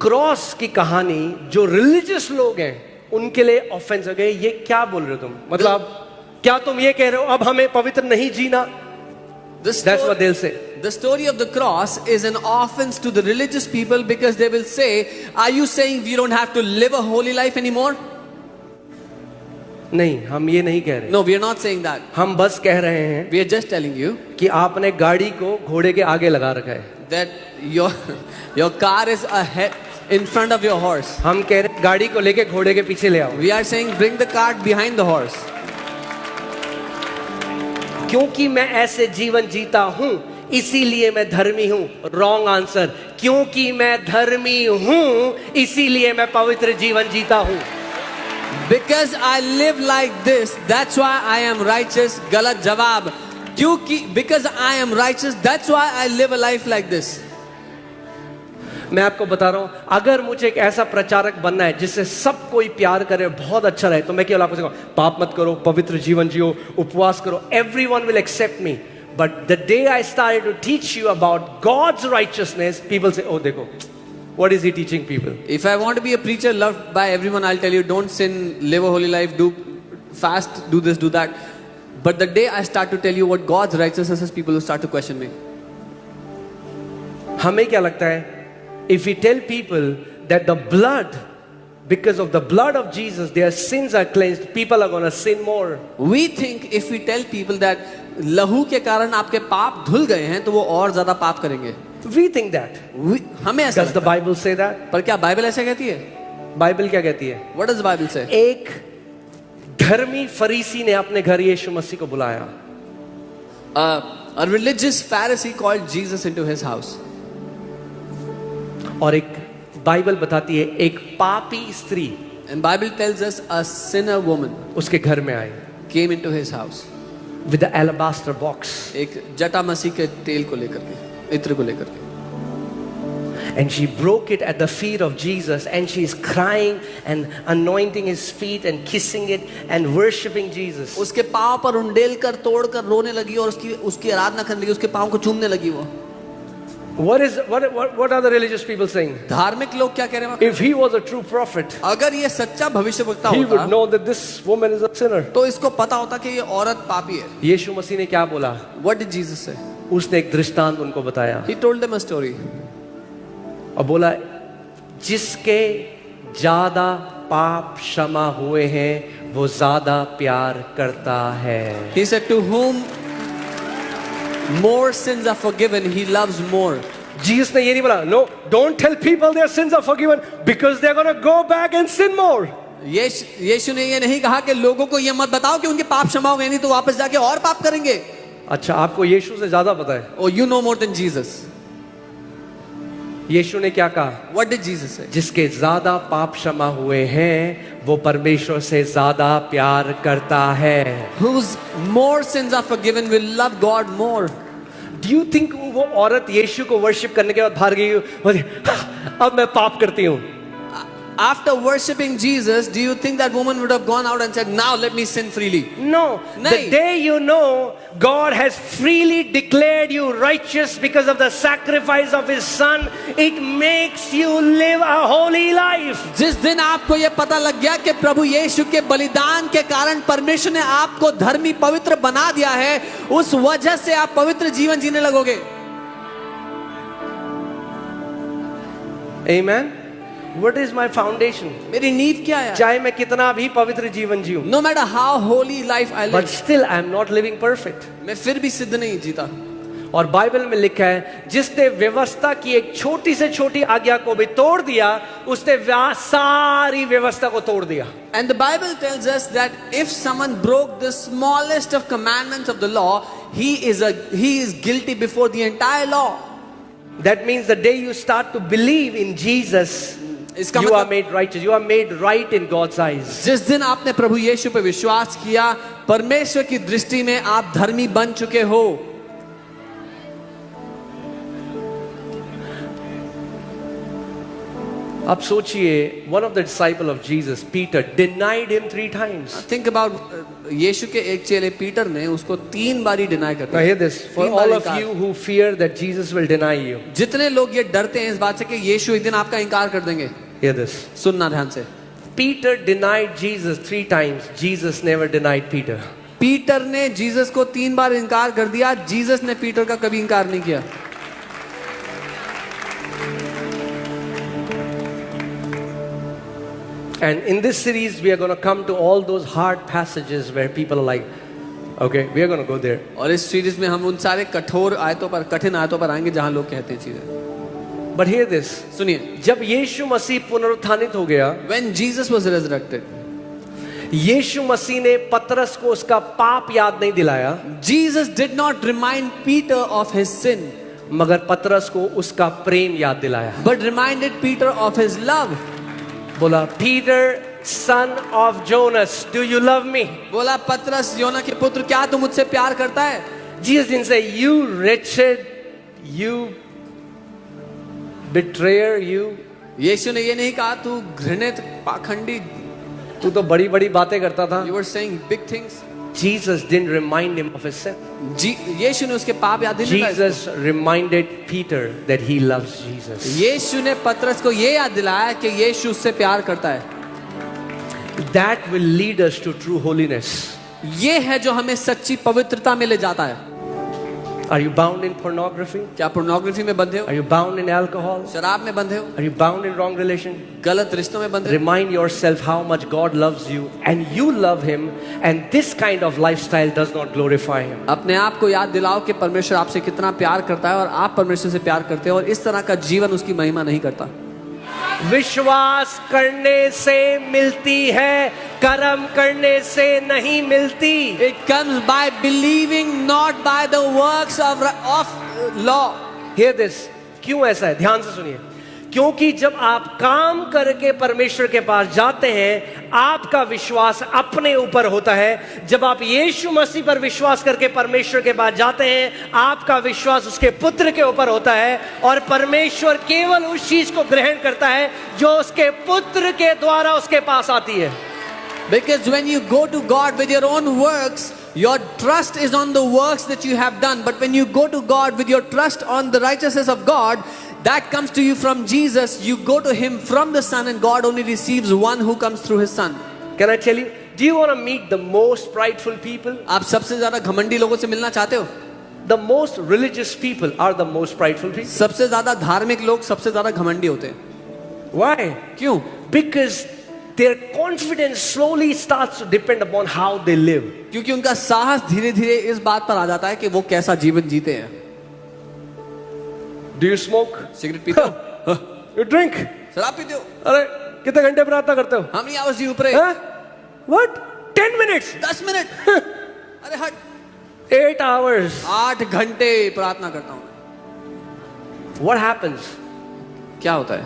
Cross की कहानी जो रिलीजियस लोग हैं उनके लिए ऑफेंस हो गए। ये क्या बोल रहे हो तुम? मतलब क्या तुम ये कह रहे हो अब हमें पवित्र नहीं जीना? That's what they'll say. The story of the cross is an offense to the religious people because they will say, are you saying we don't have to live a holy life anymore? नहीं, हम ये नहीं कह रहे। No, we are not saying that. हम बस कह रहे हैं We are just telling you कि आपने गाड़ी को घोड़े के आगे लगा रखा है। that your car is ahead in front of your horse. हम कह रहे हैं गाड़ी को लेके घोड़े के पीछे ले आओ। We are saying bring the cart behind the horse. क्योंकि मैं ऐसे जीवन जीता हूं इसीलिए मैं धर्मी हूं। Wrong answer. क्योंकि मैं धर्मी हूं इसीलिए मैं पवित्र जीवन जीता हूं। Because I live like this, that's why I am righteous. गलत जवाब। क्योंकि because I am righteous, that's why I live a life like this. मैं आपको बता रहा हूं, अगर मुझे एक ऐसा प्रचारक बनना है जिससे सब कोई प्यार करे, बहुत अच्छा रहे, तो मैं केवल आपको कहूंगा पाप मत करो, पवित्र जीवन जियो, उपवास करो। Everyone will accept me. But the day I started to teach you about God's righteousness, people say, oh देखो, what is he teaching people? If I want to be a preacher loved by everyone, I'll tell you, don't sin, live a holy life, do fast, do this, do that. But the day I start to tell you what God's righteousness is, people will start to question me. हमें क्या लगता है? If we tell people that the blood, because of the blood of Jesus, their sins are cleansed, people are going to sin more. We think if we tell people that लहू के कारण आपके पाप धुल गए हैं, तो वो और ज्यादा पाप करेंगे। We think that. हमें ऐसा Does the Bible say that? पर क्या बाइबल ऐसा कहती है? बाइबल क्या कहती है? What does the Bible say? एक धर्मी फरीसी ने अपने घर यीशु मसीह को बुलाया। A religious Pharisee called Jesus into his house. और एक बाइबल बताती है एक पापी स्त्री And Bible tells us a sinner woman उसके घर में आई came into his house with the alabaster box एक जटा मसीह के तेल को लेकर के, इत्र को लेकर के, and she broke it at the feet of Jesus and she is crying and anointing his feet and kissing it and worshiping Jesus. उसके पांव पर उंडेल कर तोड़ कर रोने लगी और उसकी आराधना करने लगी, उसके पांव को चूमने लगी वो। What are the religious people saying? धार्मिक लोग क्या कह रहे हैं? If he was a true prophet, अगर ये सच्चा भविष्यवक्ता he होता, would know that this woman is a sinner. तो इसको पता होता कि ये औरत पापी है। यीशु मसीह ने क्या बोला? What did Jesus say? उसने एक दृष्टांत उनको बताया He told them a story. और बोला जिसके ज्यादा पाप क्षमा हुए हैं वो ज्यादा प्यार करता है। He said, to whom more sins are forgiven, he loves more. Jesus ने ये नहीं बोला, no, don't tell people their sins are forgiven because they're going to go back and sin more. यीशु ने ये नहीं कहा कि लोगों को ये मत बताओ कि उनके पाप क्षमा हो गए, नहीं तो वापस जाके और पाप करेंगे। अच्छा, आपको यीशु से ज्यादा पता है? Oh, you know more than Jesus. यीशु ने क्या कहा? What did Jesus say? जिसके ज्यादा पाप क्षमा हुए हैं वो परमेश्वर से ज्यादा प्यार करता है। Whose more sins are forgiven will love God more. Do you think वो औरत यीशु को वर्शिप करने के बाद बाहर गई, अब मैं पाप करती हूँ? After worshipping Jesus, do you think that woman would have gone out and said, now let me sin freely? No. The day you know God has freely declared you righteous because of the sacrifice of his son, it makes you live a holy life. जिस दिन आपको ये पता लग गया कि प्रभु यीशु के बलिदान के कारण परमेश्वर ने आपको धर्मी पवित्र बना दिया है, उस वजह से आप पवित्र जीवन जीने लगोगे। Amen. What is my foundation? मेरी नींव क्या है? चाहे मैं कितना भी पवित्र जीवन जीऊं, No matter how holy life I live, but still I am not living perfect. मैं फिर भी सिद्ध नहीं जीता। और बाइबल में लिखा है जिसने व्यवस्था की एक छोटी से छोटी आज्ञा को भी तोड़ दिया उसने सारी व्यवस्था को तोड़ दिया। And the Bible tells us that if someone broke the smallest of commandments of the law, he is guilty before the entire law. That means the day you start to believe in Jesus, you are made righteous. You are made right in God's eyes. जिस दिन आपने प्रभु यीशु पे विश्वास किया, परमेश्वर की दृष्टि में आप धर्मी बन चुके हो। आप सोचिए, one of the disciple of Jesus, Peter, denied him 3 times. Think about Yeshu के एक चेले पीटर ने उसको 3 बारी डिनाई कर Now दिया। hear this, for 3 bar all of इनकार। you who fear that Jesus will deny you, जितने लोग ये डरते हैं इस बात से कि यीशु एक दिन आपका इनकार कर देंगे, hear this. सुनना ध्यान से। Peter denied Jesus 3 times. Jesus never denied Peter. Peter ने जीसस को 3 बार इनकार कर दिया, जीसस ने पीटर का कभी इनकार नहीं किया। And in this series, we are going to come to all those hard passages where people are like, okay, we are going to go there. और इस सीरीज में हम उन सारे कठोर आयतों पर, कठिन आयतों पर आएंगे जहां लोग कहते हैं चीजें। But hear this. सुनिए, जब यीशु मसीह पुनरुत्थानित हो गया, when Jesus was resurrected, यीशु मसीह ने पतरस को उसका पाप याद नहीं दिलाया, Jesus did not remind Peter of his sin, मगर पतरस को उसका प्रेम याद दिलाया। but reminded Peter of his love. बोला, Peter son of Jonas, do you love me? बोला, पतरस योना के पुत्र, क्या तू मुझसे प्यार करता है? Jesus didn't say, you wretched, you betrayer, you. यीशु ने ये नहीं कहा तू घृणित पाखंडी, तू तो बड़ी बड़ी बातें करता था। you were saying big things. Jesus didn't remind him of his sin. यीशु ने उसके पाप याद नहीं दिलाए। Jesus reminded Peter that he loves Jesus. यीशु ने पतरस को ये याद दिलाया कि यीशु उससे प्यार करता है। That will lead us to true holiness. ये है जो हमें सच्ची पवित्रता में ले जाता है। Are you bound in pornography? क्या पोर्नोग्राफी में बंधे हो? Are you bound in alcohol? शराब में बंधे हो? Are you bound in wrong relation? गलत रिश्तों में बंधे हो? Remind yourself how much God loves you and you love him, and this kind of lifestyle does not glorify him. अपने आप को याद दिलाओ कि परमेश्वर आपसे कितना प्यार करता है और आप परमेश्वर से प्यार करते हो, और इस तरह का जीवन उसकी महिमा नहीं करता। विश्वास करने से मिलती है, कर्म करने से नहीं मिलती। It comes by believing, not by the works of law. Hear this. क्यों ऐसा है? ध्यान से सुनिए। क्योंकि जब आप काम करके परमेश्वर के पास जाते हैं, आपका विश्वास अपने ऊपर होता है। जब आप यीशु मसीह पर विश्वास करके परमेश्वर के पास जाते हैं, आपका विश्वास उसके पुत्र के ऊपर होता है, और परमेश्वर केवल उस चीज को ग्रहण करता है जो उसके पुत्र के द्वारा उसके पास आती है। Because when you go to God with your own works, your trust is on the works that you have done. But when you go to God with your trust on the righteousness of God, that comes to you from Jesus. You go to him from the Son, and God only receives one who comes through his Son. Can I tell you? Do you want to meet the most prideful people? आप सबसे ज्यादा घमंडी लोगों से मिलना चाहते हो? The most religious people are the most prideful people. सबसे ज्यादा धार्मिक लोग सबसे ज्यादा घमंडी होते हैं। Why? क्यों? Because their confidence slowly starts to depend upon how they live. क्योंकि उनका साहस धीरे धीरे इस बात पर आ जाता है कि वो कैसा जीवन जीते हैं। Do you smoke? सिगरेट पीते हो? You drink? शराब पीते हो? अरे कितने घंटे प्रार्थना करते हो? हम नहीं आवाज जी ऊपर। हाँ? What? 10 minutes? 10 मिनट? अरे हट। 8 hours. 8 घंटे प्रार्थना करता हूँ। What happens? क्या होता है?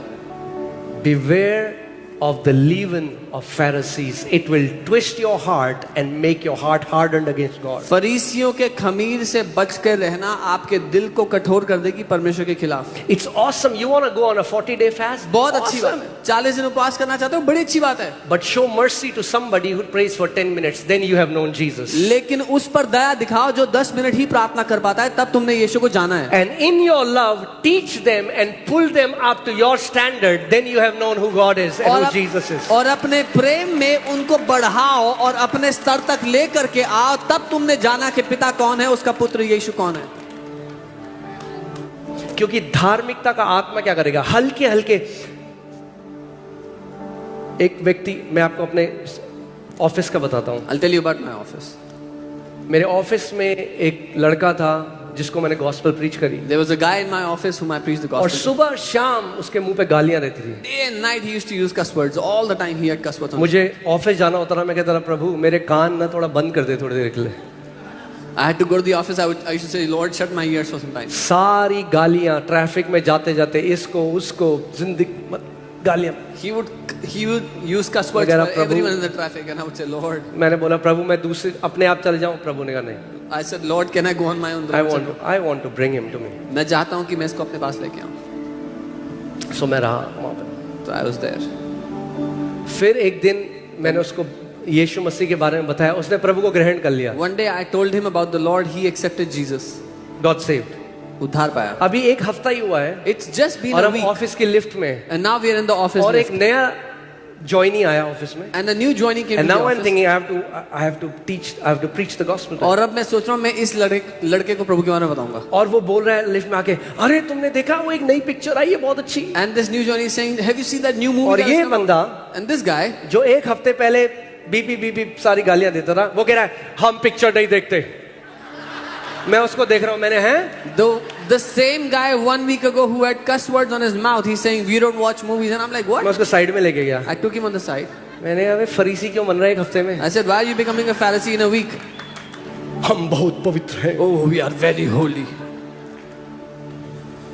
Beware of the leaven of Pharisees. It will twist your heart and make your heart hardened against God. फरीसियों के खमीर से बच कर रहना आपके दिल को कठोर कर देगी परमेश्वर के खिलाफ। It's awesome. You want to go on a 40-day fast? बहुत अच्छी बात है। 40 दिन उपवास करना चाहते हो, बड़ी अच्छी बात है। But show mercy to somebody who prays for 10 minutes. Then you have known Jesus. लेकिन उस पर दया दिखाओ जो 10 मिनट ही प्रार्थना कर पाता है, तब तुमने यीशु को जाना है। And in your love, teach them and pull them up to your standard. Then you have known who God is and who Jesus is. और अपने प्रेम में उनको बढ़ाओ और अपने स्तर तक लेकर के आओ, तब तुमने जाना कि पिता कौन है, उसका पुत्र यीशु कौन है। क्योंकि धार्मिकता का आत्मा क्या करेगा? हल्के हल्के एक व्यक्ति, मैं आपको अपने ऑफिस का बताता हूं। I'll tell you about my office. मेरे ऑफिस में एक लड़का था जिसको मैंने गॉस्पेल प्रीच करी, There was a guy in my office whom I preached the और gospel. सुबह शाम उसके मुंह पे गालियां रहती थी। Day and night he used to use cuss words. All the time he had cuss words on. मुझे ऑफिस जाना होता था, मैं कहता था प्रभु मेरे कान ना थोड़ा बंद कर दे थोड़ी देर के लिए। I had to go to the office. I used to say, Lord, shut my ears for some time. सारी गालियां, ट्रैफिक में जाते जाते इसको उसको जिंदगी गालियां। He would use cuss words वगैरह, for Prabhu. everyone in the traffic, and I would say, Lord. मैंने बोला प्रभु मैं दूसरे अपने आप चले जाऊं? प्रभु ने कहा नहीं, I said, Lord, can I go on my own? I want to bring him to me. मैं चाहता हूँ कि मैं इसको अपने पास लेके आऊँ। सो मैं रहा वहां पे। So I was there. फिर एक दिन मैंने उसको यीशु मसीह के बारे में बताया, उसने प्रभु को ग्रहण कर लिया. One day I told him about the Lord. He accepted Jesus. God saved. उद्धार पाया. अभी एक हफ्ता ही हुआ है It's just been और a हम week. ऑफिस की लिफ्ट में हैं. And now we are in the office. और एक lift. नया ज्वाइनी आया ऑफिस में. And a new joining came And to the now I'm office. thinking I have to preach the gospel. और अब मैं सोच रहा हूँ मैं इस लड़के को प्रभु के बारे में बताऊंगा. और वो बोल रहा है लिफ्ट में आके, अरे तुमने देखा वो एक नई पिक्चर आई है बहुत अच्छी. And this new joining is saying, have you seen that new movie? और that has ये come out?" बंदा And this guy, जो एक हफ्ते पहले बीपी सारी गालियां देता था, वो कह रहा है हम पिक्चर नहीं देखते. मैं उसको देख रहा हूं, मैंने हैं the same guy 1 week ago who had cuss words on his mouth, he's saying we don't watch movies, and I'm like, मैं what? उसको साइड में लेके गया. I took him on the side. मैंने अबे फरीसी क्यों बन रहा है एक हफ्ते में? I said, why are you becoming a Pharisee in a week? हम बहुत पवित्र हैं. Oh, we are very holy.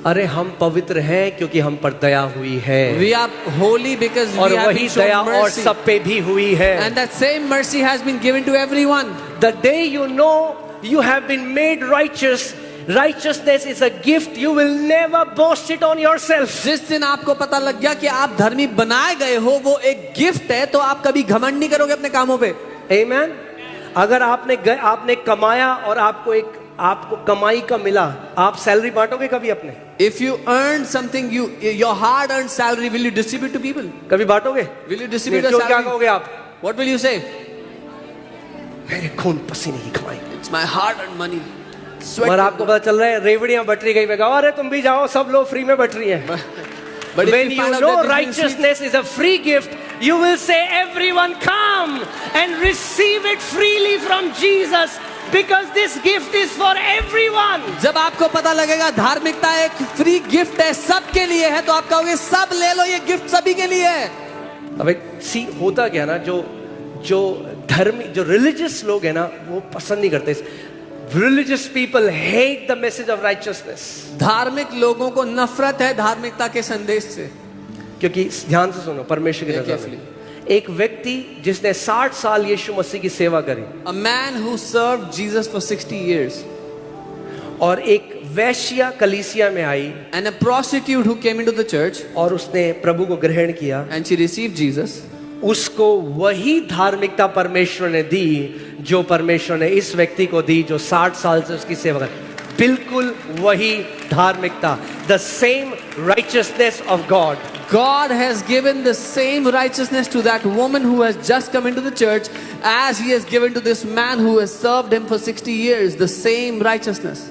अरे हम पवित्र हैं क्योंकि हम पर दया हुई है, We are holy because और we have वही been दया shown और mercy. सब पे भी हुई है. And that same mercy has been given to everyone. The day you know you have been made righteous, righteousness is a gift. You will never boast it on yourself. जिस दिन आपको पता लग गया कि आप धर्मी बनाए गए हो, वो एक गिफ्ट है, तो आप कभी घमंड नहीं करोगे अपने कामों पे. Amen. अगर आपने कमाया और आपको कमाई का मिला, आप सैलरी बांटोगे कभी अपने? If you earn something, your hard-earned salary, will you distribute to people? कभी बांटोगे? Will you distribute your क्यों, क्या salary? कहोगे आप? What will you say? मेरे खून पसीने की कमाई. It's my hard-earned money. और आपको पता चल रहा है रेवड़ियां बट रही, कहीं पे कहो अरे तुम भी जाओ, सब लोग फ्री में बट रही हैं. But if When you you find out know that this is righteousness is a free gift, you will say everyone come and receive it freely from Jesus, because this gift is for everyone. जब आपको पता लगेगा धार्मिकता एक free gift है, सबके लिए है, तो आप कहोगे सब ले लो, ये गिफ्ट सभी के लिए है. अब सी होता क्या ना, जो धर्मी जो रिलीजियस लोग हैं ना, वो पसंद नहीं करते. Religious people hate the message of righteousness. धार्मिक लोगों को नफरत है धार्मिकता के संदेश से. क्योंकि ध्यान से सुनो, परमेश्वर की नजर में एक व्यक्ति जिसने 60 साल यीशु मसीह की सेवा करी, A man who served Jesus for 60 years, और एक वैश्या कलीसिया में आई and a prostitute who came into the church और उसने प्रभु को ग्रहण किया, and she received Jesus, उसको वही धार्मिकता परमेश्वर ने दी जो परमेश्वर ने इस व्यक्ति को दी जो 60 साल से उसकी सेवा कर. बिल्कुल वही धार्मिकता. The same righteousness of God. God has given the same righteousness to that woman who has just come into the church as he has given to this man who has served him for 60 years. The same righteousness.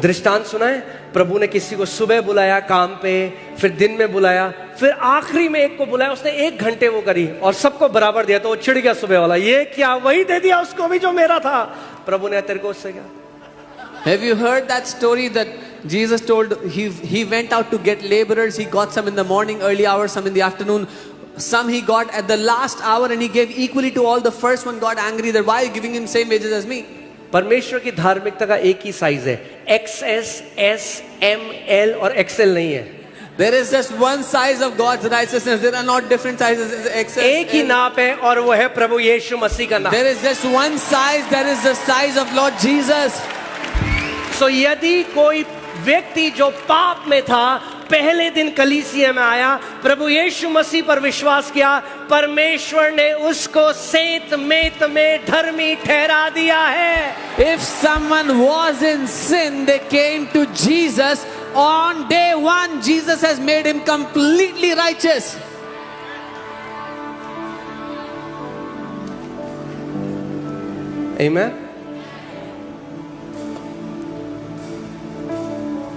दृष्टांत सुना है, प्रभु ने किसी को सुबह बुलाया काम पे, फिर दिन में बुलाया, फिर आखिरी में एक को बुलाया, उसने 1 घंटे वो करी और सबको बराबर दिया, तो वो चिढ़ गया सुबह वाला, ये क्या वही दे दिया उसको भी जो मेरा था. प्रभु ने तेरे को उससे क्या. Have you heard that story that Jesus told he went out to get laborers? He got some in the morning, early hours, some in the afternoon. Some he got at the last hour, and he gave equally to all. The first one got angry that why are you giving him same wages as me? परमेश्वर की धार्मिकता का एक ही size है, XS, S, M, L और XL नहीं है. There is just one size of God's righteousness. There are not different sizes. XS, एक ही नाप है और वो है प्रभु यीशु मसीह का नाप. There is just one size. That is the size of Lord Jesus. So यदि कोई व्यक्ति जो पाप में था पहले दिन कलीसिया में आया, प्रभु यीशु मसीह पर विश्वास किया, परमेश्वर ने उसको सेत मेत में धर्मी ठहरा दिया है. If someone was in sin, they came to Jesus. On day one, Jesus has made him completely righteous. Amen.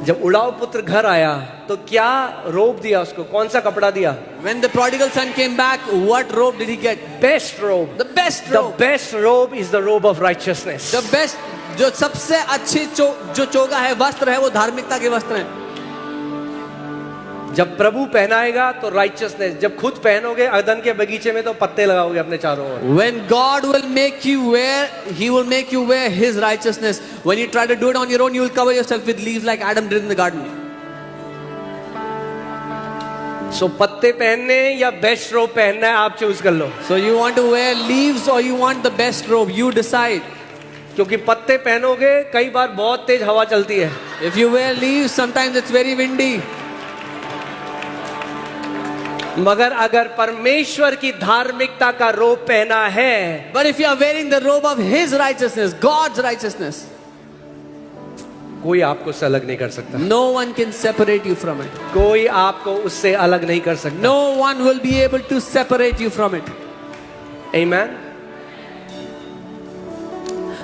जब उड़ाऊ पुत्र घर आया तो क्या रोब दिया उसको, कौन सा कपड़ा दिया? When the prodigal son came back, what robe did he get? Best robe. The best The robe. best robe is the robe of righteousness. The best, जो सबसे अच्छी जो चोगा है, वस्त्र है, वो धार्मिकता के वस्त्र हैं. जब प्रभु पहनाएगा तो राइचियसनेस, जब खुद पहनोगे अदन के बगीचे में तो पत्ते लगाओगे अपने चारों ओर. When God will make you wear, He will make you wear His righteousness. When you try to do it on your own, you will cover yourself with leaves like Adam did in the garden. सो पत्ते पहनने या best रोब पहनना है, आप choose कर लो. So you want to wear leaves or you want the best robe? You decide. क्योंकि पत्ते पहनोगे कई बार बहुत तेज हवा चलती है. If you wear leaves, sometimes it's very windy. मगर अगर परमेश्वर की धार्मिकता का रोब पहना है, But if you are wearing the robe of His righteousness, God's righteousness, कोई आपको उससे अलग नहीं कर सकता, no one can separate you from it. कोई आपको उससे अलग नहीं कर सकता. No one will be able to separate you from it. Amen.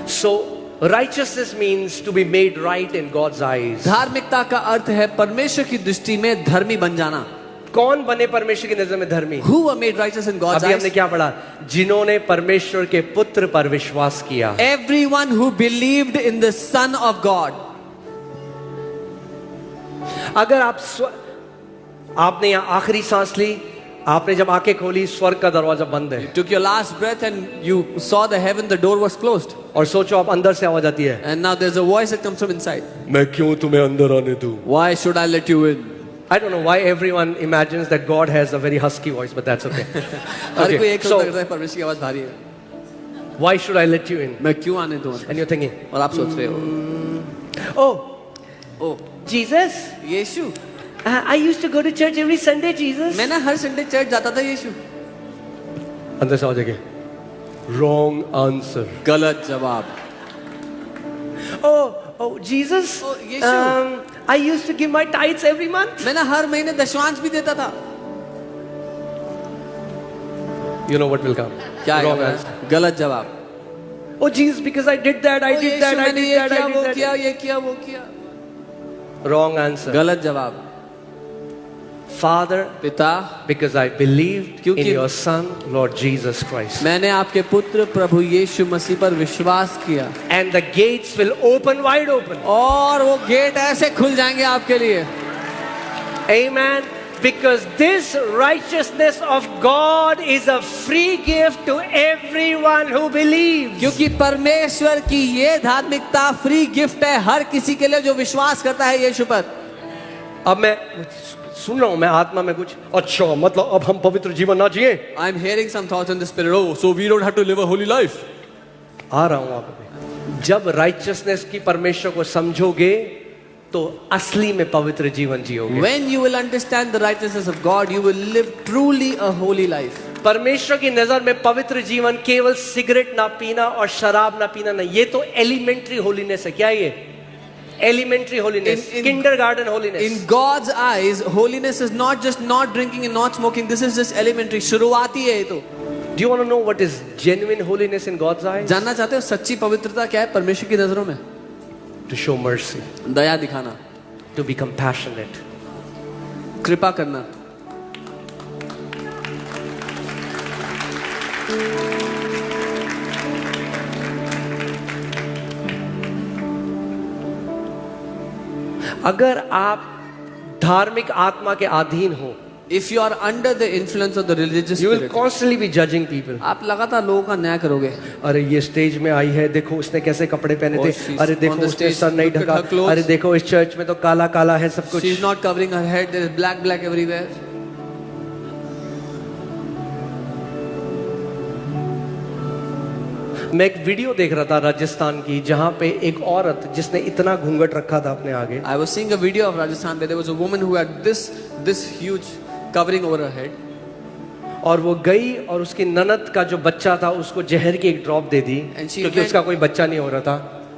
So righteousness means to be made right in God's eyes. धार्मिकता का अर्थ है परमेश्वर की दृष्टि में धर्मी बन जाना. कौन बने परमेश्वर की नजर में धर्मी? Who were made righteous in God's अभी हमने eyes? क्या पढ़ा? जिन्होंने परमेश्वर के पुत्र पर विश्वास किया. Everyone who believed in the Son of God. अगर आपने यहाँ आखिरी सांस ली, आपने जब आंखें खोली, स्वर्ग का दरवाजा बंद है, Took your last breath and you saw the heaven, the door was closed. और सोचो आप अंदर से आवाज आती है, And now there's a voice that comes from inside. मैं क्यों तुम्हें अंदर आने दूं? Why should I let you in? I don't know why everyone imagines that God has a very husky voice, but that's okay. हर कोई एक so सोचता है परमेश्वर की आवाज भारी है. why should I let you in? मैं क्यों आने दूं? And you're thinking, और आप सोच रहे हो, oh, O Jesus, Yeshu, I used to go to church every Sunday, Jesus. मैं ना हर संडे चर्च जाता था यीशु. अंदर से आवाज आएगी, wrong answer. गलत जवाब. Oh, Jesus, Oh, Yeshu. I used to give my tithes every month. मैं ना हर महीने दशमांश भी देता था. You know what will come? क्या Wrong है? answer. गलत जवाब. Oh, Jesus, because I did that, I O did Yeshu, that, I मैंने did ये that, किया, I वो did किया, that. ये किया, वो किया. Wrong answer. गलत जवाब. Father, पिता, because I believed in क्योंकि your Son, Lord Jesus Christ. मैंने आपके पुत्र प्रभु यीशु मसीह पर विश्वास किया. And the gates will open wide open. और वो गेट ऐसे खुल जाएंगे आपके लिए. Amen. Because this righteousness of God is a free gift to everyone who believes. क्योंकि परमेश्वर की ये धार्मिकता फ्री गिफ्ट है हर किसी के लिए जो विश्वास करता है यीशु पर. अब मैं सुन रहा हूं, मैं आत्मा में कुछ, अच्छा मतलब अब हम पवित्र जीवन ना जिए. I am hearing some thoughts in the spirit. Oh, so we don't have to live a holy life. आ रहा हूं आप में. जब righteousness की परमेश्वर को समझोगे तो असली में पवित्र जीवन जियोगे. When you will understand the righteousness of God, you will live truly a holy life. परमेश्वर की नजर में पवित्र जीवन केवल सिगरेट ना पीना और शराब ना पीना नहीं, ये तो एलिमेंट्री होलीनेस है. क्या ये elementary holiness, kindergarten holiness. In God's eyes, holiness is not just not drinking and not smoking. This is just elementary. शुरुआती है ये तो. Do you want to know what is genuine holiness in God's eyes? जानना चाहते हो सच्ची पवित्रता क्या है परमेश्वर की नजरों में? To show mercy, दया दिखाना, to be compassionate. कृपा करना. अगर आप धार्मिक आत्मा के अधीन हो, If you are under the influence of the religious you will spirit, constantly be judging people. आप लगातार लोगों का न्याय करोगे. अरे ये स्टेज में आई है, देखो उसने कैसे कपड़े पहने Oh, थे, she's अरे on देखो the उसने stage, सर नहीं look at ढका, her clothes. अरे देखो इस चर्च में तो काला काला है सब कुछ. She is not covering her head. There is black everywhere. मैं एक वीडियो देख रहा था राजस्थान की, जहां पे एक औरत जिसने इतना घूंघट रखा था अपने आगे, I was seeing a video of Rajasthan where there was a woman who had this huge covering over her head. और वो गई और उसकी ननद का जो बच्चा था उसको जहर की एक drop they the, And she क्योंकि went- उसका कोई बच्चा नहीं हो रहा था.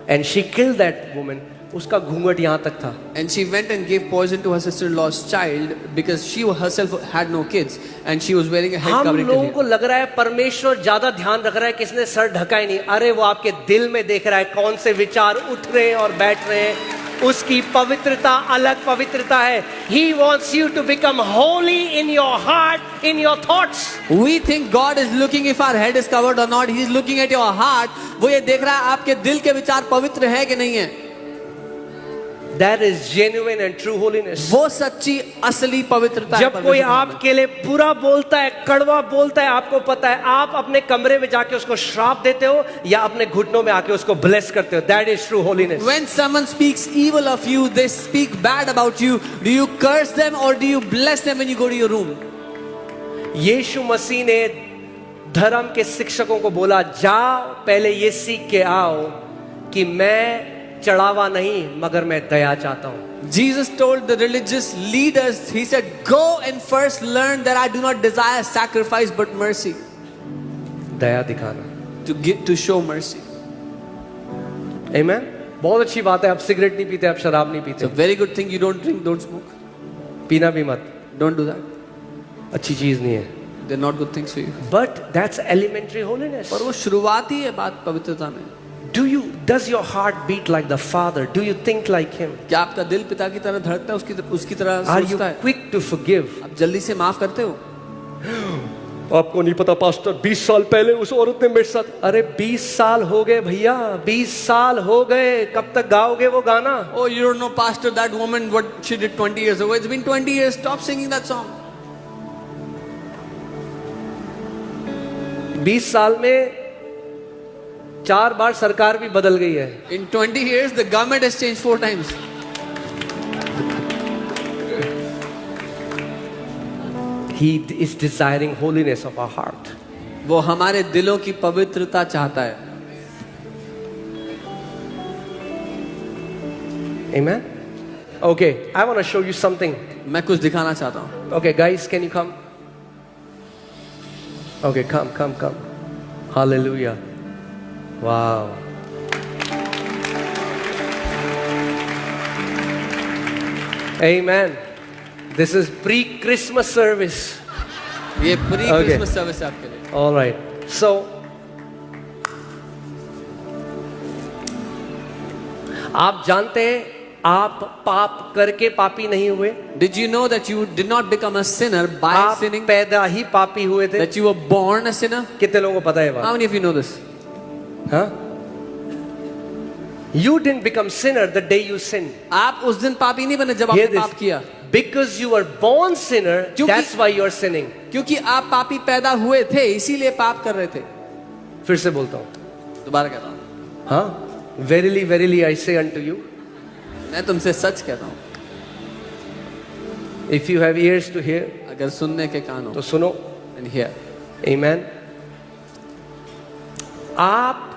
And she killed that woman. उसका घूंघट यहाँ तक था. And she went and gave poison to her sister-in-law's child because she herself had no kids and she was wearing a head हम covering. लोगों को लग रहा है परमेश्वर ज्यादा ध्यान रख रहा है, किसने सर ढका ही नहीं. अरे वो आपके दिल में देख रहा है कौन से विचार उठ रहे हैं और बैठ रहे हैं. उसकी पवित्रता अलग पवित्रता है. He wants you to become holy in your heart, in your thoughts. We think God is looking if our head is covered or not. He is looking at your heart. वो ये देख रहा है आपके दिल के विचार पवित्र है कि नहीं है. That is genuine and true holiness. वो सच्ची असली पवित्रता है जब कोई परमेश्वर के सामने. आपके लिए बुरा बोलता है, कड़वा बोलता है, आपको पता है, आप अपने कमरे में जाके उसको श्राप देते हो या अपने घुटनों में आके उसको ब्लेस करते हो. That is true holiness. When someone speaks evil of you, they speak bad about you. Do you curse them or do you bless them when you go to your room? यीशु मसीह ने धर्म के शिक्षकों को बोला, जाओ पहले ये सीख के आओ कि मैं चढ़ावा नहीं मगर मैं दया चाहता हूं। Jesus told the religious leaders, he said, go and first learn that I do not desire sacrifice but mercy. दया दिखाना। To show mercy. आमेन। बहुत अच्छी बात है, आप सिगरेट नहीं पीते, आप शराब नहीं It's a पीते, very good thing. You don't drink, don't smoke. पीना भी मत, Don't do that. अच्छी चीज नहीं है। They're not good things for you. But that's elementary holiness. पर वो शुरुआती है बात पवित्रता में। Does your heart beat like the Father? Do you think like Him? क्या आपका दिल पिता की तरह धड़कता है, उसकी तरह Are you सोचता है? quick to forgive? आप जल्दी से माफ करते हो? आपको नहीं पता पास्टर, 20 साल पहले उस औरत ने मेरे साथ, अरे 20 साल हो गए भैया, 20 साल हो गए, कब तक गाओगे वो गाना? Oh, you don't know, pastor, that woman, what she did 20 years ago. It's been 20 years. Stop singing that song. 20 साल में 4 बार सरकार भी बदल गई है। In 20 years, the government has changed 4 times. He is desiring holiness of our heart. वो हमारे दिलों की पवित्रता चाहता है। Amen. Okay, I want to show you something. मैं कुछ दिखाना चाहता हूँ। Okay, guys, can you come? Okay, come. Hallelujah. Wow. Amen. This is pre-Christmas service. ये पूरी Okay. क्रिसमस सर्विस है आपके लिए। All right. So, आप जानते हैं आप पाप करके पापी नहीं हुए, Did you know that you did not become a sinner by आप sinning? पैदा ही पापी हुए थे। That you were born a sinner? कितने लोगों को पता है ये How बात? many of you know this? हाँ? You didn't become sinner the day you sinned. आप उस दिन पापी नहीं बने जब Hear आपने this. पाप किया। Because you were born sinner, क्योंकि- that's why you are sinning. क्योंकि आप पापी पैदा हुए थे, इसीलिए पाप कर रहे थे। फिर से बोलता हूँ, दोबारा कहता हूँ, हाँ? Verily, verily, I say unto you, मैं तुमसे सच कहता हूँ, if you have ears to hear, अगर सुनने के कान हो तो सुनो। and hear. Amen. आप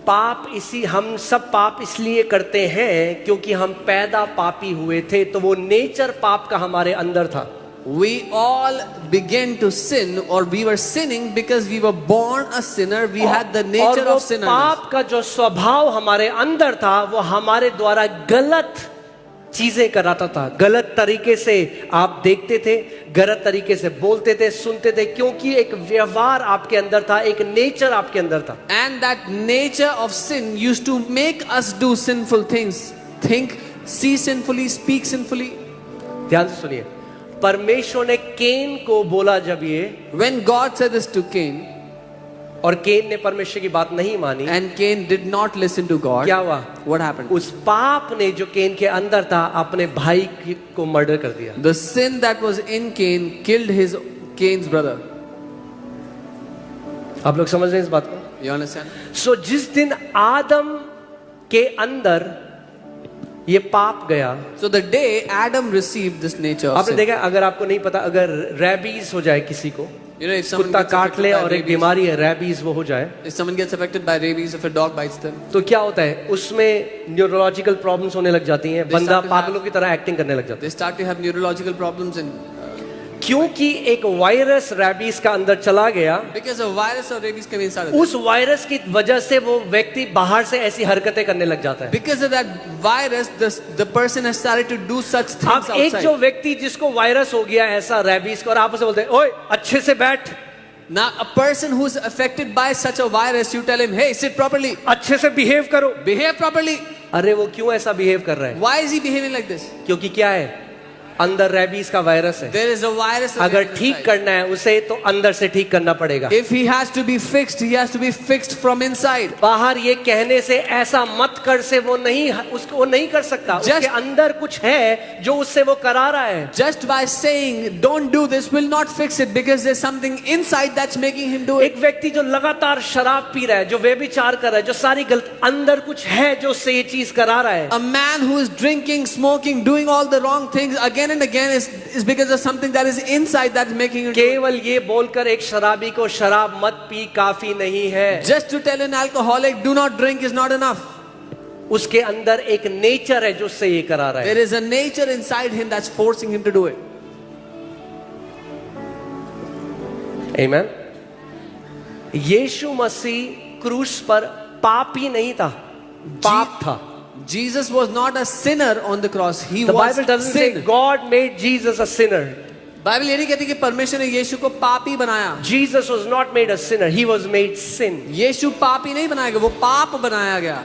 पाप हम सब पाप इसलिए करते हैं क्योंकि हम पैदा पापी हुए थे, तो वो नेचर पाप का हमारे अंदर था। We all began to sin, or we were sinning because we were born a sinner. We had the और nature वो of sinners. पाप का जो स्वभाव हमारे अंदर था, वो हमारे द्वारा गलत चीजें कराता था। गलत तरीके से आप देखते थे, गलत तरीके से बोलते थे, सुनते थे, क्योंकि एक व्यवहार आपके अंदर था, एक नेचर आपके अंदर था। And that nature of sin used to make us do sinful things. Think, see sinfully, speak sinfully. ध्यान से सुनिए, परमेश्वर ने केन को बोला जब ये, When God said this to Cain, और केन ने परमेश्वर की बात नहीं मानी, and Cain did not listen to God, क्या हुआ? what happened? उस पाप ने जो केन के अंदर था, अपने भाई को मर्डर कर दिया। The sin that was in Cain killed Cain's brother. आप लोग समझ रहे हैं इस बात को? You understand? सो जिस दिन आदम के अंदर ये पाप गया, So the day Adam received this nature of आपने sin, देखा, अगर आपको नहीं पता, अगर रैबीज हो जाए किसी को, you know, if someone कुत्ता gets काट affected ले by और एक rabies, बीमारी है रैबीज वो हो जाए, if someone gets affected by rabies, if a dog bites them, तो क्या होता है? उसमें न्यूरोलॉजिकल प्रॉब्लम्स होने लग जाती हैं, They बंदा start to have- पागलों की तरह एक्टिंग करने लग जाता they start to have neurological problems, and है, क्योंकि एक वायरस रैबीज का अंदर चला गया। because a virus of rabies came inside of them. उस वायरस की वजह से वो व्यक्ति बाहर से ऐसी हरकतें करने लग जाता है। Because of that virus, the person has started to do such things अब एक जो outside. व्यक्ति जिसको वायरस हो गया ऐसा रैबीज को, और आप उसे बोलते हैं, ओए अच्छे से बैठ, Now, a person who's affected by such a virus, you tell him, hey, sit properly, अच्छे से बिहेव करो। behave properly. अरे वो क्यों ऐसा बिहेव कर रहा है? Why is he behaving like this? क्योंकि क्या है, अंदर रैबीज का वायरस है। There is a virus. अगर ठीक करना है उसे, तो अंदर से ठीक करना पड़ेगा। If he has to be fixed, he has to be fixed from inside. बाहर ये कहने से ऐसा मत कर से वो नहीं कर सकता। उसके अंदर कुछ है जो उससे वो करा रहा है। Just by saying, don't do this, will not fix it, because there's something inside that's making him do it. एक व्यक्ति जो लगातार शराब पी रहा है, जो व्यभिचार कर रहा है, जो सारी गलत, अंदर कुछ है जो उससे ये चीज करा रहा है। A man who is drinking, smoking, doing all the wrong things again and again is because of something that is inside that's making him do it. केवल ये बोलकर एक शराबी को शराब मत पी काफी नहीं है। Just to tell an alcoholic, do not drink, is not enough. उसके अंदर एक नेचर है जो उससे ये करा रहा है. There is a nature inside him that's forcing him to do it. Amen. यीशु मसीह क्रूस पर पापी नहीं था, पाप था. Jesus was not a sinner on the cross. He The was Bible doesn't say sin. God made Jesus a sinner. Bible ये नहीं कहती कि परमेश्वर ने यीशु को पापी बनाया. Jesus was not made a sinner, he was made sin. यीशु पापी नहीं बनाया गया, वो पाप बनाया गया.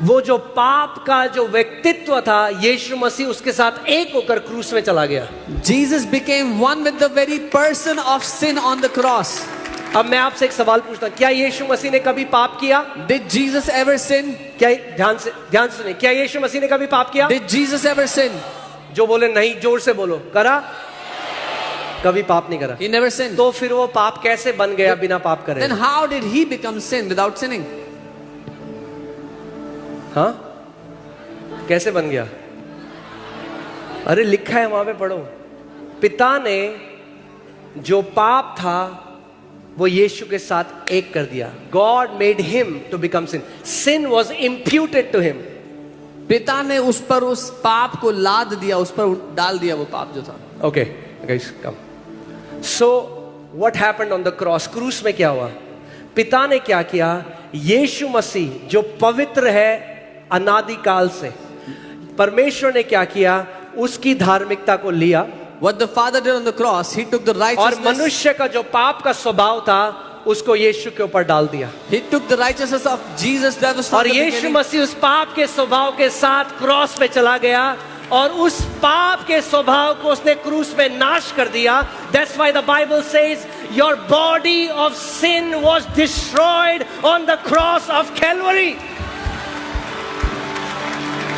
वो जो पाप का जो व्यक्तित्व था, यीशु मसीह उसके साथ एक होकर क्रूस में चला गया. Jesus became one with the very person of sin on the cross. अब मैं आपसे एक सवाल पूछता हूं, क्या यीशु मसीह ने कभी पाप किया? Did Jesus ever sin? क्या ध्यान से सुनिए, क्या यीशु मसीह ने कभी पाप किया? Did Jesus ever sin? जो बोले नहीं, जोर से बोलो. करा? कभी पाप नहीं करा. He never sinned. तो फिर वो पाप कैसे बन गया बिना पाप करे? Then how did he become sin without sinning? हाँ, कैसे बन गया? अरे लिखा है वहां पे, पढ़ो. पिता ने जो पाप था वो यीशु के साथ एक कर दिया. God made him to become sin. Sin was imputed to him. पिता ने उस पर उस पाप को लाद दिया, उस पर डाल दिया वो पाप जो था. Okay, guys, come. So what happened on the cross? क्रूस में क्या हुआ? पिता ने क्या किया? यीशु मसीह जो पवित्र है अनादिकाल से, परमेश्वर ने क्या किया? उसकी धार्मिकता को लिया. What the Father did on the cross, He took the और righteousness. मनुष्य का जो पाप का स्वभाव था उसको यीशु के ऊपर डाल दिया. He took the righteousness of Jesus that was from और the यीशु beginning. मसीह उस पाप के स्वभाव के साथ क्रॉस पे चला गया और उस पाप के स्वभाव को उसने क्रूस में नाश कर दिया. That's why the Bible says your body of sin was destroyed on the cross of Calvary.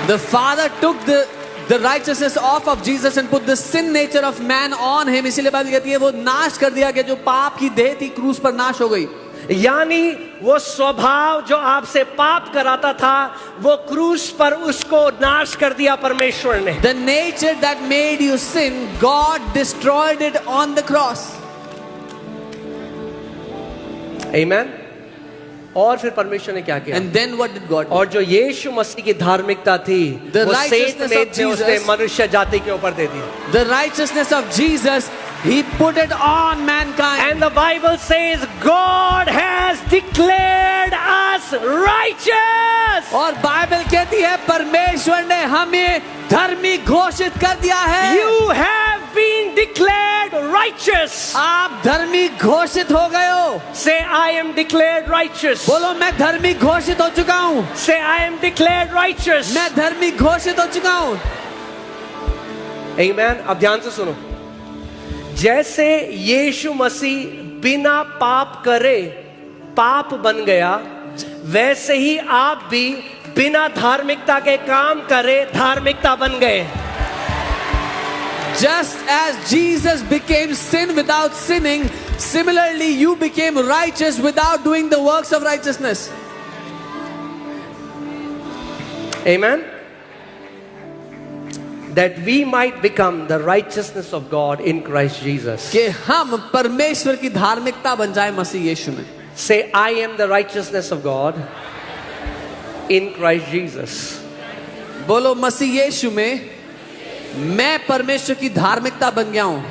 The Father took the righteousness off of Jesus and put the sin nature of man on him. इसीलिए Bible कहती है वो नाश कर दिया गया, जो पाप की देह थी क्रूस पर नाश हो गई. यानी वो स्वभाव जो आपसे पाप कराता था वो क्रूस पर उसको नाश कर दिया परमेश्वर ने. The nature that made you sin, God destroyed it on the cross. Amen. और फिर परमेश्वर ने क्या किया? And then what did God do? और जो यीशु मसीह की धार्मिकता थी The वो righteousness सेत में of थे, उसने Jesus. मनुष्य जाति के ऊपर दे दी. The righteousness of Jesus, He put it on mankind. And the Bible says God has declared us righteous. और बाइबल कहती है परमेश्वर ने हमें धर्मी घोषित कर दिया है. You have been declared righteous. आप धर्मी घोषित हो गए हो. Say I am declared righteous. बोलो मैं धर्मी घोषित हो चुका हूँ. Say I am declared righteous. मैं धर्मी घोषित हो चुका हूँ. Amen. अब ध्यान से सुनो. जैसे यीशु मसीह बिना पाप करे पाप बन गया, वैसे ही आप भी बिना धार्मिकता के काम करे धार्मिकता बन गए. Just as Jesus became sin without sinning, similarly you became righteous without doing the works of righteousness. Amen. That we might become the righteousness of God in Christ Jesus. कि हम परमेश्वर की धार्मिकता बन जाए मसीह यीशु में. Say I am the righteousness of God in Christ Jesus. बोलो मसीह यीशु में मैं परमेश्वर की धार्मिकता बन गया हूं.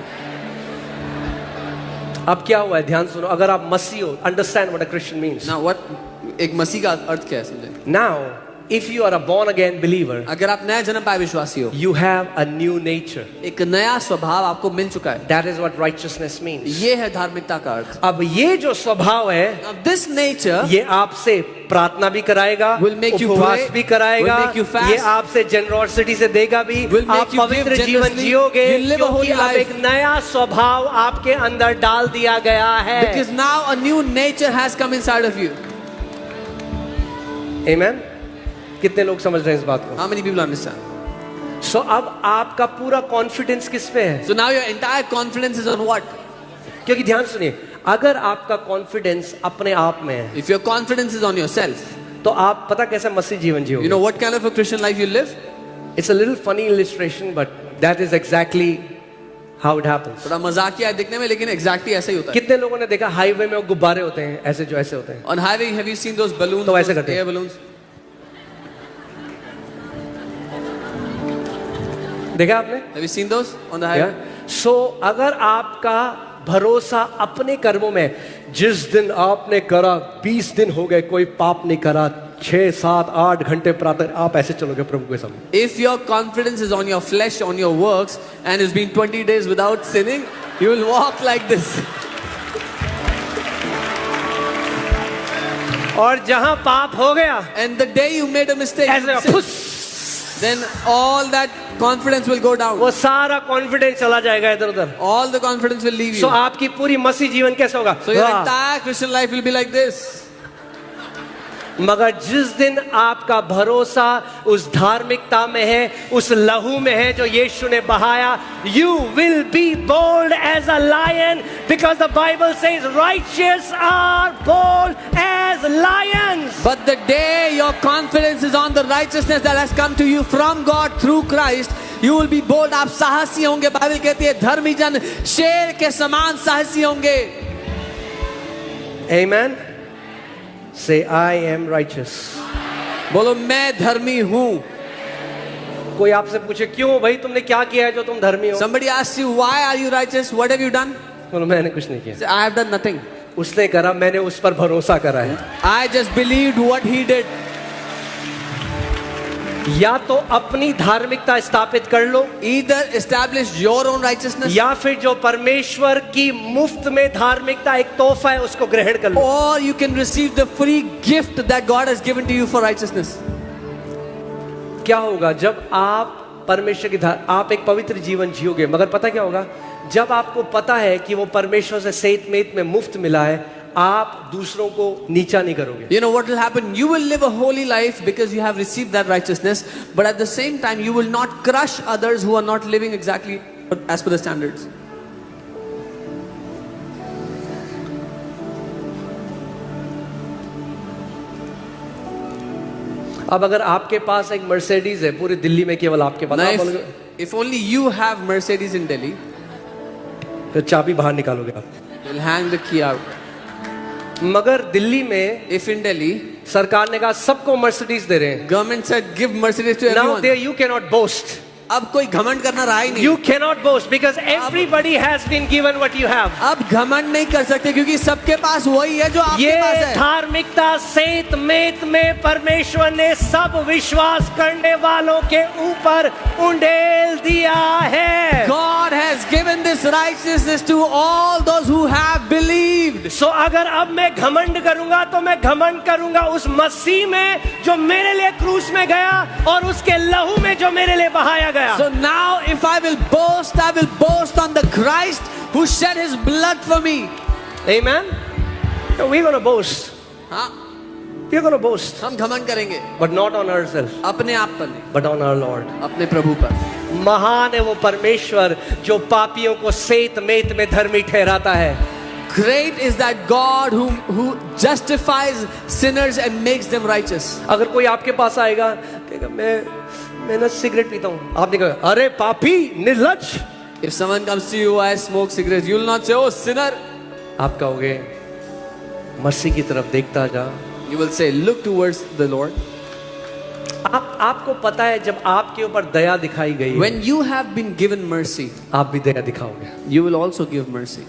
अब क्या हुआ है? ध्यान सुनो. अगर आप मसीह हो, understand what a Christian means. Now what एक मसीह का अर्थ क्या है समझे? Now, if you are a born again believer, अगर आप नया जन्म पाए विश्वासी हो, you have a new nature. एक नया स्वभाव आपको मिल चुका है. That is what righteousness means. ये है धार्मिकता का अर्थ. अब ये जो स्वभाव है, Now this nature ये आपसे प्रार्थना भी कराएगा, will make you उपवास pray, भी कराएगा, will make you fast, ये आपसे जेनरॉसिटी से देगा भी, will make आप you पवित्र give जीवन generously, जियोगे, you'll live a क्योंकि holy अब life. एक नया स्वभाव आपके अंदर डाल दिया गया है. Because now a new nature has come inside of you. Amen. कितने लोग समझ रहे हैं इस बात को? How many people understand? सो अब आपका पूरा कॉन्फिडेंस किस पे है? So now your entire confidence is on what? क्योंकि ध्यान सुनिए, अगर आपका कॉन्फिडेंस अपने आप में है, If your confidence is on yourself, तो आप पता कैसे मसीह जीवन you जियोगे? know what kind of a Christian life you live? It's a little funny illustration, but that is exactly how it happens. थोड़ा मजाकिया है दिखने में, लेकिन exactly ऐसा ही होता है. कितने लोगों ने देखा हाईवे में वो गुब्बारे होते हैं ऐसे जो ऐसे होते हैं, On highway, have you seen those balloons? तो ऐसे those करते हैं. air balloons? देखा आपने? Have you seen those on the highway? सो अगर आपका भरोसा अपने कर्मों में, जिस दिन आपने करा 20 दिन हो गए कोई पाप नहीं करा, 6, 7, 8 घंटे प्रातः, आप ऐसे चलोगे प्रभु के सामने. If your confidence is on your flesh, on your works, and it's been 20 days without sinning, you will walk like this. और जहां पाप हो गया And the day you made a mistake, ऐसे sin, फुस, then all that confidence will go down. वो सारा confidence चला जाएगा इधर उधर. All the confidence will leave so you. आपकी पूरी मसीह जीवन कैसा होगा? So your वाह. entire Christian life will be like this. मगर जिस दिन आपका भरोसा उस धार्मिकता में है, उस लहू में है जो यीशु ने बहाया, you will be bold as a lion, because the Bible says righteous are bold as lions. But the day your confidence is on the righteousness that has come to you from God through Christ, you will be bold. आप साहसी होंगे. Bible कहती है धर्मी जन शेर के समान साहसी होंगे. आमेन. से आई एम राइचियस. बोलो मैं धर्मी हूं. कोई आपसे पूछे क्यों भाई तुमने क्या किया है जो तुम धर्मी हो? Somebody asks you, why are you righteous? What have you done? बोलो मैंने कुछ नहीं किया. Say, I have done nothing. उसने करा, मैंने उस पर भरोसा करा है. I just believed what he did. या तो अपनी धार्मिकता स्थापित कर लो, Either establish your own righteousness, या फिर जो परमेश्वर की मुफ्त में धार्मिकता एक तोहफा है उसको ग्रहण कर लो. or you can receive the free gift that God has given to you for righteousness. क्या होगा जब आप परमेश्वर की आप एक पवित्र जीवन जियोगे? मगर पता क्या होगा? जब आपको पता है कि वो परमेश्वर से सेहत मेत में मुफ्त मिला है, आप दूसरों को नीचा नहीं करोगे. You know what will happen? You will live a holy life because you have received that righteousness, but at the same time you will not crush others who are not living exactly as per the standards. अब अगर आपके पास एक Mercedes है, पूरी दिल्ली में केवल आपके पास, Now, आप बोलोगे, if only you have Mercedes in Delhi, तो चाबी बाहर निकालोगे आप. you'll hang the key out. मगर दिल्ली में If in Delhi, सरकार ने कहा सबको मर्सिडीज दे रहे हैं. government said give Mercedes to now everyone. There you can not boast. अब कोई घमंड करना रहा ही नहीं. You cannot boast because everybody has been given what you have. अब घमंड नहीं कर सकते क्योंकि सबके पास वही है जो आपके पास ये है. धार्मिकता सेत मेत में परमेश्वर ने सब विश्वास करने वालों के ऊपर उंडेल दिया है. God has given this righteousness to all those who have believed. सो अगर अब मैं घमंड करूंगा तो मैं घमंड करूंगा उस मसीह में जो मेरे लिए क्रूस में गया और उसके लहू में जो मेरे लिए बहाया गया. So now if I will boast on the Christ who shed his blood for me. Amen. We're going to boast. हाँ, We're going to boast, हम घमंड करेंगे but not on ourselves, अपने आप पर नहीं, but on our Lord. अपने प्रभु पर. महान है वो परमेश्वर जो पापियों को सेत मेत में धर्मी ठहराता है. Great is that God who justifies sinners and makes them righteous. अगर कोई आपके पास आएगा कहेगा मैं ना सिगरेट पीता हूँ, आपने कहा अरे पापी निर्लज्ज. If someone comes to you, I smoke cigarettes, you will not say, oh sinner. आप कहोगे मसीह की तरफ देखता जा. You will say, look towards the Lord. आपको पता है जब आपके ऊपर दया दिखाई गई, When you have been given mercy, आप भी दया दिखाओगे. you will also give mercy.